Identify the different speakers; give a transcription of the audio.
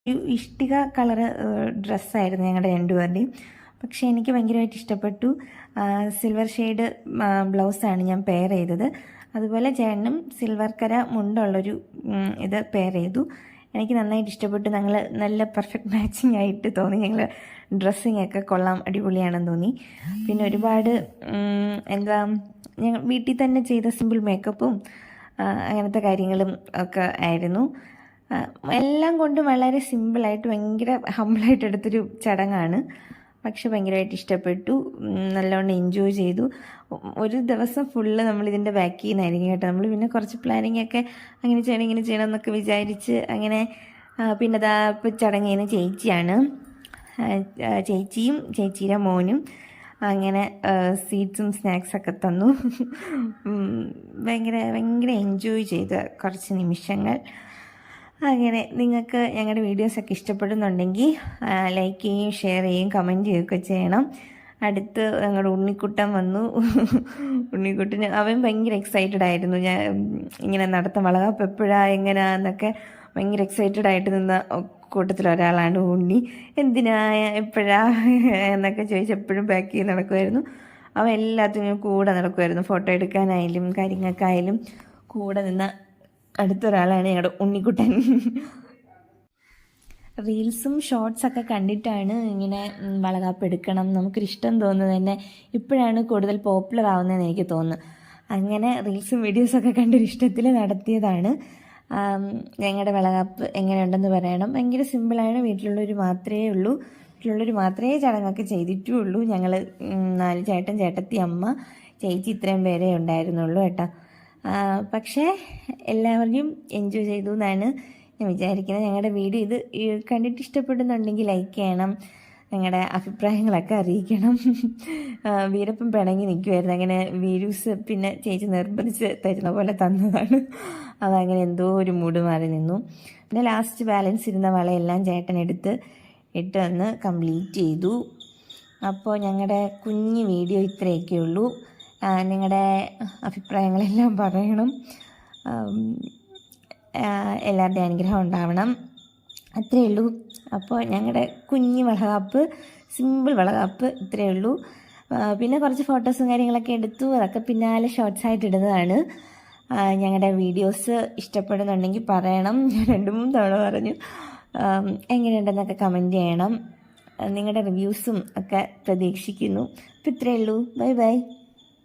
Speaker 1: ഒരു ഇഷ്ടിക കളറ് ഡ്രസ്സായിരുന്നു ഞങ്ങളുടെ രണ്ടുപേരുടെയും. പക്ഷേ എനിക്ക് ഭയങ്കരമായിട്ട് ഇഷ്ടപ്പെട്ടു. സിൽവർ ഷെയ്ഡ് ബ്ലൗസാണ് ഞാൻ പെയർ ചെയ്തത്. അതുപോലെ ചേട്ടനും സിൽവർ കര മുണ്ടുള്ളൊരു ഇത് പെയർ ചെയ്തു. എനിക്ക് നന്നായിട്ട് ഇഷ്ടപ്പെട്ടു. ഞങ്ങൾ നല്ല പെർഫെക്റ്റ് മാച്ചിങ് ആയിട്ട് തോന്നി. ഞങ്ങൾ ഡ്രസ്സിങ് ഒക്കെ കൊള്ളാം, അടിപൊളിയാണെന്ന് തോന്നി. പിന്നെ ഒരുപാട് എന്താ ഞങ്ങൾ വീട്ടിൽ തന്നെ ചെയ്ത സിമ്പിൾ മേക്കപ്പും അങ്ങനത്തെ കാര്യങ്ങളും ഒക്കെ ആയിരുന്നു. എല്ലാം കൊണ്ടും വളരെ സിമ്പിളായിട്ട് ഭയങ്കര ഹമ്പിളായിട്ട് എടുത്തൊരു ചടങ്ങാണ്. പക്ഷെ ഭയങ്കരമായിട്ട് ഇഷ്ടപ്പെട്ടു, നല്ലോണം എൻജോയ് ചെയ്തു. ഒരു ദിവസം ഫുള്ള് നമ്മളിതിൻ്റെ ബാക്കിൽ നിന്നായിരിക്കും കേട്ടോ. നമ്മൾ പിന്നെ കുറച്ച് പ്ലാനിങ് ഒക്കെ അങ്ങനെ ചെയ്യണം ഇങ്ങനെ ചെയ്യണം എന്നൊക്കെ വിചാരിച്ച് അങ്ങനെ. പിന്നെ അതാ ഇപ്പോൾ ചടങ്ങിന് ചേച്ചിയാണ്, ചേച്ചിയും ചേച്ചിയുടെ മോനും അങ്ങനെ സ്വീറ്റ്സും സ്നാക്സൊക്കെ തന്നു. ഭയങ്കര ഭയങ്കര എൻജോയ് ചെയ്ത കുറച്ച് നിമിഷങ്ങൾ. അങ്ങനെ നിങ്ങൾക്ക് ഞങ്ങളുടെ വീഡിയോസൊക്കെ ഇഷ്ടപ്പെടുന്നുണ്ടെങ്കിൽ ലൈക്ക് ചെയ്യുകയും ഷെയർ ചെയ്യുകയും കമൻറ്റ് ചെയ്യുകയൊക്കെ ചെയ്യണം. അടുത്ത് ഞങ്ങളുടെ ഉണ്ണിക്കുട്ടൻ വന്നു. ഉണ്ണിക്കുട്ടന് അവൻ ഭയങ്കര എക്സൈറ്റഡ് ആയിരുന്നു. ഞാൻ ഇങ്ങനെ നടത്താൻ വളകാപ്പ് എപ്പോഴാണ് എങ്ങനെയാന്നൊക്കെ ഭയങ്കര എക്സൈറ്റഡ് ആയിട്ട് നിന്ന കൂട്ടത്തിലൊരാളാണ് ഉണ്ണി. എന്തിനാ എപ്പോഴാ എന്നൊക്കെ ചോദിച്ച് എപ്പോഴും ബാക്ക് ചെയ്ത് നടക്കുമായിരുന്നു. അവൻ എല്ലാത്തിനും കൂടെ നടക്കുമായിരുന്നു. ഫോട്ടോ എടുക്കാനായാലും കാര്യങ്ങൾക്കായാലും കൂടെ നിന്ന അടുത്തൊരാളാണ് ഞങ്ങളുടെ ഉണ്ണിക്കുട്ടൻ. റീൽസും ഷോർട്സൊക്കെ കണ്ടിട്ടാണ് ഇങ്ങനെ വളകാപ്പ് എടുക്കണം നമുക്കൊരിഷ്ടം തോന്നുന്നത് തന്നെ ഇപ്പോഴാണ് കൂടുതൽ പോപ്പുലർ ആവുന്നതെന്ന് എനിക്ക് തോന്നുന്നു. അങ്ങനെ റീൽസും വീഡിയോസൊക്കെ കണ്ടൊരിഷ്ടത്തിൽ നടത്തിയതാണ്. ഞങ്ങളുടെ വളകാപ്പ് എങ്ങനെയുണ്ടെന്ന് പറയണം. ഭയങ്കര സിമ്പിളാണ്. വീട്ടിലുള്ളവർ മാത്രമേ ചടങ്ങൊക്കെ ചെയ്തിട്ടുള്ളൂ. ഞങ്ങൾ 4 ചേട്ടൻ, ചേട്ടത്തി, അമ്മ, ചേച്ചി ഇത്രയും പേരേ ഉണ്ടായിരുന്നുള്ളൂ കേട്ടോ. പക്ഷേ എല്ലാവരെയും എൻജോയ് ചെയ്തു എന്നാണ് ഞാൻ വിചാരിക്കുന്നത്. ഞങ്ങളുടെ വീഡിയോ ഇത് കണ്ടിട്ട് ഇഷ്ടപ്പെടുന്നുണ്ടെങ്കിൽ ലൈക്ക് ചെയ്യണം, ഞങ്ങളുടെ അഭിപ്രായങ്ങളൊക്കെ അറിയിക്കണം. വീരപ്പം പിണങ്ങി നിൽക്കുമായിരുന്നു. അങ്ങനെ വീഡിയോസ് പിന്നെ ചേച്ചി നിർബന്ധിച്ച് തരുന്ന പോലെ തന്നതാണ്. അതങ്ങനെ എന്തോ ഒരു മൂഡ് മാറി നിന്നു. പിന്നെ ലാസ്റ്റ് ബാലൻസ് ഇരുന്ന വളയെല്ലാം ചേട്ടൻ ഇട്ട് വന്ന് കംപ്ലീറ്റ് ചെയ്തു. അപ്പോൾ ഞങ്ങളുടെ കുഞ്ഞു വീഡിയോ ഇത്രയൊക്കെ ഉള്ളൂ. നിങ്ങളുടെ അഭിപ്രായങ്ങളെല്ലാം പറയണം. എല്ലാവരുടെയും അനുഗ്രഹം ഉണ്ടാവണം. അത്രയേ ഉള്ളൂ. അപ്പോൾ ഞങ്ങളുടെ കുഞ്ഞു വളകാപ്പ്, സിമ്പിൾ വളകാപ്പ് ഇത്രയേ ഉള്ളൂ. പിന്നെ കുറച്ച് ഫോട്ടോസും കാര്യങ്ങളൊക്കെ എടുത്തു. അതൊക്കെ പിന്നാലെ ഷോർട്സായിട്ട് ഇടുന്നതാണ്. ഞങ്ങളുടെ വീഡിയോസ് ഇഷ്ടപ്പെടുന്നുണ്ടെങ്കിൽ പറയണം. ഞാൻ 2-3 തവണ പറഞ്ഞു. എങ്ങനെയുണ്ടെന്നൊക്കെ കമൻറ്റ് ചെയ്യണം. നിങ്ങളുടെ റിവ്യൂസും ഒക്കെ പ്രതീക്ഷിക്കുന്നു. അപ്പോൾ ഇത്രയേ ഉള്ളൂ. Bye bye.